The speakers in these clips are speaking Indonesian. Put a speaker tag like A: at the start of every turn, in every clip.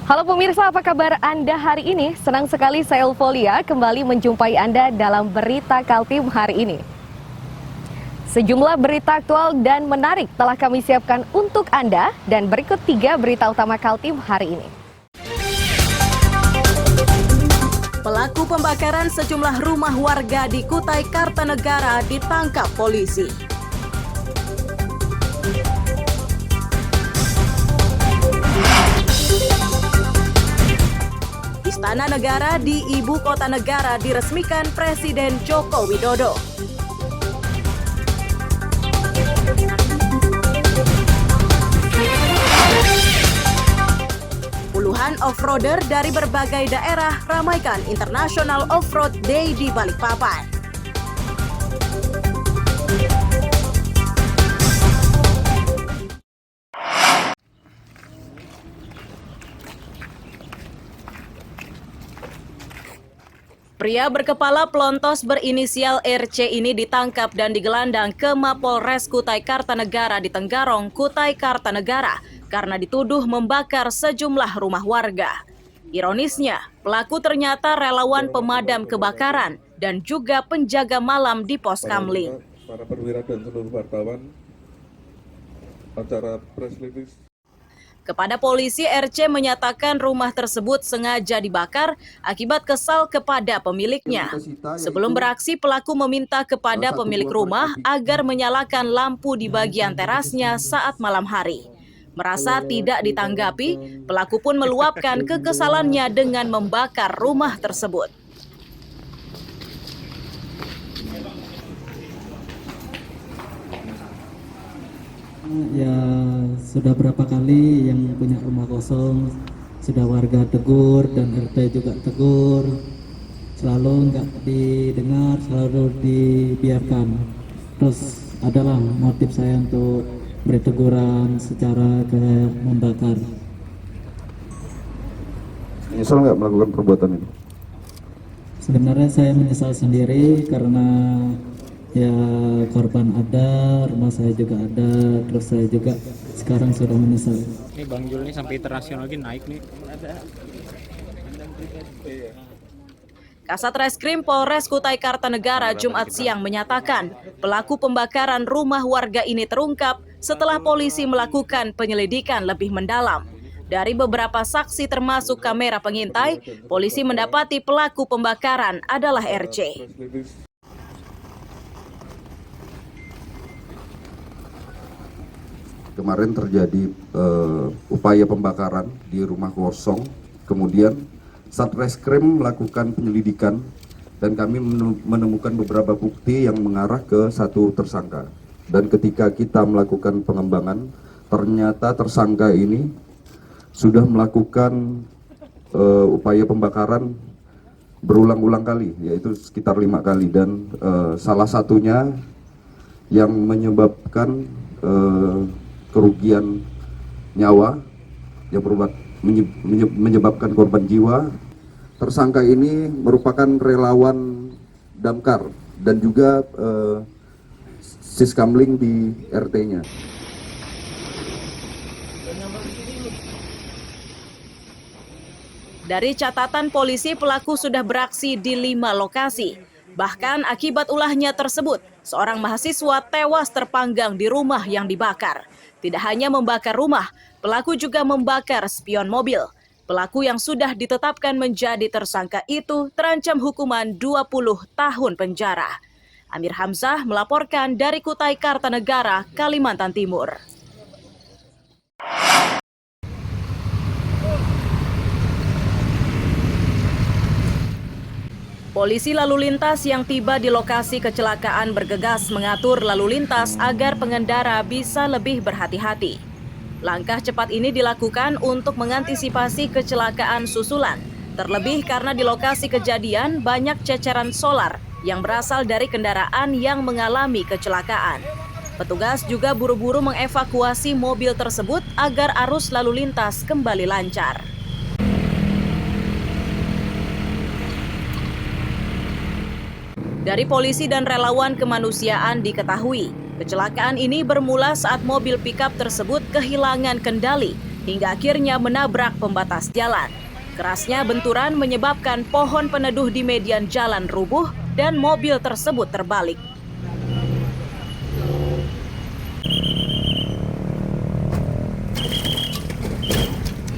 A: Halo pemirsa, apa kabar Anda hari ini? Senang sekali saya Elvolia kembali menjumpai Anda dalam Berita Kaltim hari ini. Sejumlah berita aktual dan menarik telah kami siapkan untuk Anda dan berikut 3 berita utama Kaltim hari ini.
B: Pelaku pembakaran sejumlah rumah warga di Kutai Kartanegara ditangkap polisi. Istana Negara di Ibu Kota Negara diresmikan Presiden Joko Widodo. Puluhan off-roader dari berbagai daerah ramaikan International Off-Road Day di Balikpapan. Pria berkepala pelontos berinisial RC ini ditangkap dan digelandang ke Mapolres Kutai Kartanegara di Tenggarong, Kutai Kartanegara karena dituduh membakar sejumlah rumah warga. Ironisnya, pelaku ternyata relawan pemadam kebakaran dan juga penjaga malam di pos Kamling.
C: Para perwira dan seluruh wartawan, acara press release.
B: Kepada polisi, RC menyatakan rumah tersebut sengaja dibakar akibat kesal kepada pemiliknya. Sebelum beraksi, pelaku meminta kepada pemilik rumah agar menyalakan lampu di bagian terasnya saat malam hari. Merasa tidak ditanggapi, pelaku pun meluapkan kekesalannya dengan membakar rumah tersebut.
D: Ya sudah berapa kali yang punya rumah kosong sudah warga tegur dan RT juga tegur, selalu nggak didengar, selalu dibiarkan. Terus adalah motif saya untuk beri teguran secara kayak membakar.
C: Menyesal nggak melakukan perbuatan ini?
D: Sebenarnya saya menyesal sendiri karena ya korban ada, rumah saya juga ada, terus saya juga sekarang sudah menyesal.
E: Ini Bang Jul ini sampai internasional lagi naik nih.
B: Kasat Reskrim Polres Kutai Kartanegara Jumat siang menyatakan pelaku pembakaran rumah warga ini terungkap setelah polisi melakukan penyelidikan lebih mendalam. Dari beberapa saksi termasuk kamera pengintai, polisi mendapati pelaku pembakaran adalah RC.
C: Kemarin terjadi upaya pembakaran di rumah kosong, kemudian Satreskrim melakukan penyelidikan dan kami menemukan beberapa bukti yang mengarah ke satu tersangka. Dan ketika kita melakukan pengembangan, ternyata tersangka ini sudah melakukan upaya pembakaran berulang-ulang kali, yaitu sekitar 5 kali. Dan salah satunya yang menyebabkan kerugian nyawa yang menyebabkan korban jiwa. Tersangka ini merupakan relawan damkar dan juga Siskamling di RT-nya.
B: Dari catatan polisi, pelaku sudah beraksi di 5 lokasi. Bahkan akibat ulahnya tersebut, seorang mahasiswa tewas terpanggang di rumah yang dibakar. Tidak hanya membakar rumah, pelaku juga membakar spion mobil. Pelaku yang sudah ditetapkan menjadi tersangka itu terancam hukuman 20 tahun penjara. Amir Hamzah melaporkan dari Kutai Kartanegara, Kalimantan Timur. Polisi lalu lintas yang tiba di lokasi kecelakaan bergegas mengatur lalu lintas agar pengendara bisa lebih berhati-hati. Langkah cepat ini dilakukan untuk mengantisipasi kecelakaan susulan, terlebih karena di lokasi kejadian banyak ceceran solar yang berasal dari kendaraan yang mengalami kecelakaan. Petugas juga buru-buru mengevakuasi mobil tersebut agar arus lalu lintas kembali lancar. Dari polisi dan relawan kemanusiaan diketahui, kecelakaan ini bermula saat mobil pickup tersebut kehilangan kendali hingga akhirnya menabrak pembatas jalan. Kerasnya benturan menyebabkan pohon peneduh di median jalan rubuh dan mobil tersebut terbalik.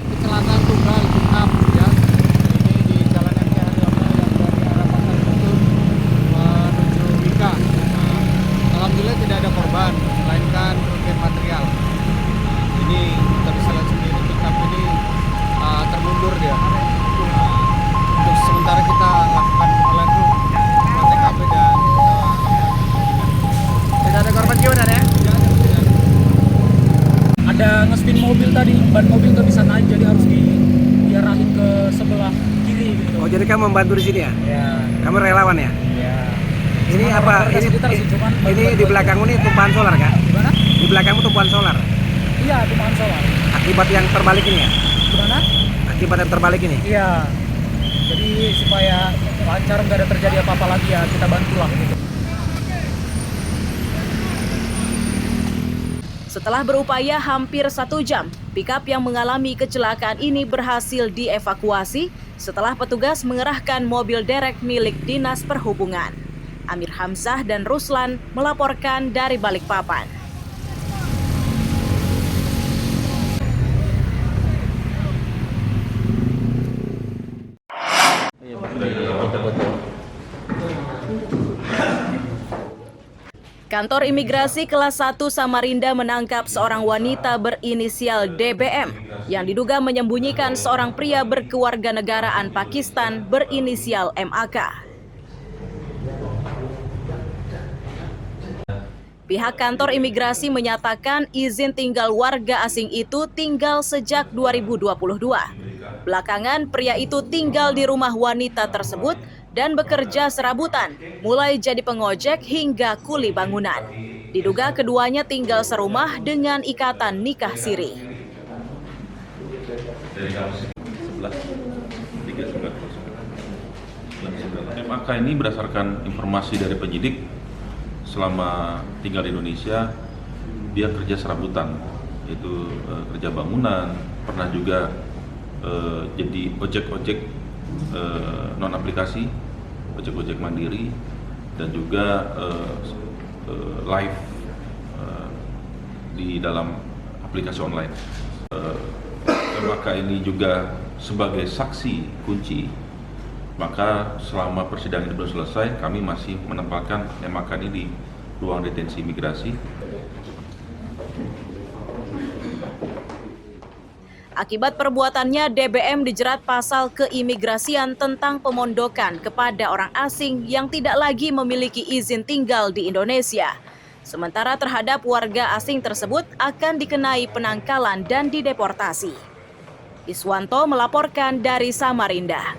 E: Kecelakaan tunggal genap ya. Ini di Jalan MT Haryono yang dari arah Pasar Guntur menuju Wika. Alhamdulillah tidak ada korban, melainkan kerugian material. Ini kita bisa lihat sendiri pickup ini termundur dia. Untuk sementara kita lakukan oleh TKP dan tidak ada korban jiwa dan ya? Ada nge-spin mobil tadi, ban mobil nggak bisa naik jadi harus diarahin ke sebelah kiri gitu.
F: Oh, jadi kamu membantu di sini ya?
E: Ya.
F: Kamu relawan ya?
E: Ya.
F: Ini
E: Cuman
F: apa?
E: warga sekitar sih, cuman
F: Ini di belakangmu ini tumpahan solar kan?
E: Gimana?
F: Di belakangmu tumpahan solar.
E: Iya, tumpahan solar.
F: Akibat yang terbalik ini ya?
E: Gimana?
F: Akibat yang terbalik ini?
E: Iya. Jadi supaya lancar nggak ada terjadi apa-apa lagi ya kita bantulah gitu.
B: Setelah berupaya hampir 1 jam, pickup yang mengalami kecelakaan ini berhasil dievakuasi setelah petugas mengerahkan mobil derek milik Dinas Perhubungan. Amir Hamzah dan Ruslan melaporkan dari Balikpapan. Kantor Imigrasi Kelas 1 Samarinda menangkap seorang wanita berinisial DBM yang diduga menyembunyikan seorang pria berkewarganegaraan Pakistan berinisial MAK. Pihak kantor imigrasi menyatakan izin tinggal warga asing itu tinggal sejak 2022. Belakangan pria itu tinggal di rumah wanita tersebut dan bekerja serabutan, mulai jadi pengojek hingga kuli bangunan. Diduga keduanya tinggal serumah dengan ikatan nikah siri.
G: MAK ini berdasarkan informasi dari penyidik, selama tinggal di Indonesia dia kerja serabutan, yaitu kerja bangunan, pernah juga jadi ojek-ojek non aplikasi, ojek-ojek mandiri, dan juga live di dalam aplikasi online. MAK ini juga sebagai saksi kunci, maka selama persidangan ini belum selesai, kami masih menempatkan MAK ini di ruang detensi imigrasi.
B: Akibat perbuatannya, DBM dijerat pasal keimigrasian tentang pemondokan kepada orang asing yang tidak lagi memiliki izin tinggal di Indonesia. Sementara terhadap warga asing tersebut akan dikenai penangkalan dan dideportasi. Iswanto melaporkan dari Samarinda.